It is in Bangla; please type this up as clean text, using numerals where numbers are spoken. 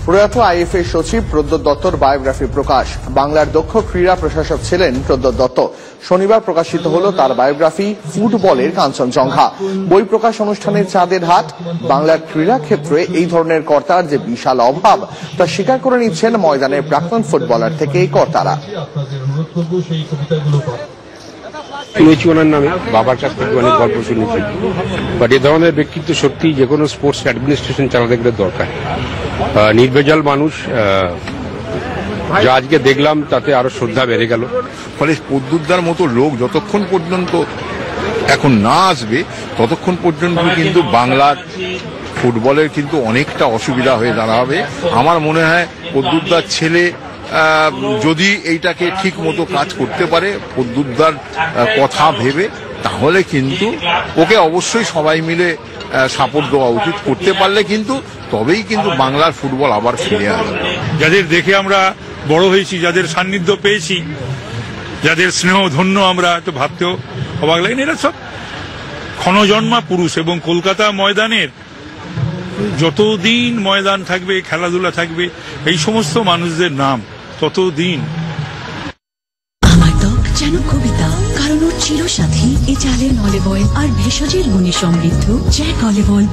প্রয়াত আইএফএ সচিব প্রদ্যোৎ দত্তর বায়োগ্রাফি প্রকাশ। বাংলার দক্ষ ক্রীড়া প্রশাসক ছিলেন প্রদ্যোৎ দত্ত। শনিবার প্রকাশিত হল তার বায়োগ্রাফি ফুটবলের কাঞ্চনজঙ্ঘা। বই প্রকাশ অনুষ্ঠানের চাঁদের হাট। বাংলার ক্রীড়া ক্ষেত্রে এই ধরনের কর্তার যে বিশাল অভাব তা স্বীকার করে নিচ্ছেন ময়দানের প্রাক্তন ফুটবলার থেকে এই কর্তারা। শুনেছি ওনার নামে, বাবার কাছ থেকে অনেক গল্প শুনেছি, বাট এ ধরনের ব্যক্তিত্ব সত্যি যে কোনো স্পোর্টস অ্যাডমিনিস্ট্রেশন চালাতে গেলে দরকার। নির্ভেজাল মানুষ, যা আজকে দেখলাম তাতে আরো শ্রদ্ধা বেড়ে গেল। ফলে প্রদ্যোৎদার মতো লোক যতক্ষণ পর্যন্ত এখন না আসবে ততক্ষণ পর্যন্ত কিন্তু বাংলার ফুটবলের কিন্তু অনেকটা অসুবিধা হয়ে দাঁড়াবে। আমার মনে হয় প্রদ্যোৎদার ছেলে যদি এইটাকে ঠিক মতো কাজ করতে পারে, প্রদ্যোৎদার কথা ভেবে, তাহলে কিন্তু ওকে অবশ্যই সবাই মিলে সাপোর্ট দেওয়া উচিত। করতে পারলে কিন্তু তবেই কিন্তু বাংলার ফুটবল আবার ফিরে আসবে। যাদের দেখে আমরা বড় হয়েছি, যাদের সান্নিধ্য পেয়েছি, যাদের স্নেহ ধন্য আমরা তো ভাবতেও অবাক লাগে না, এরা সব ক্ষণজন্মা পুরুষ। এবং কলকাতা ময়দানের যতদিন ময়দান থাকবে, খেলাধুলা থাকবে, এই সমস্ত মানুষদের নাম ততদিন। আমার ত্বক যেন কবিতা, কারণ ওর চিরসাথী এ চালের অলিভ অয়েল আর ভেষজের গুণে সমৃদ্ধ জ্যাক অলিভ অয়েল।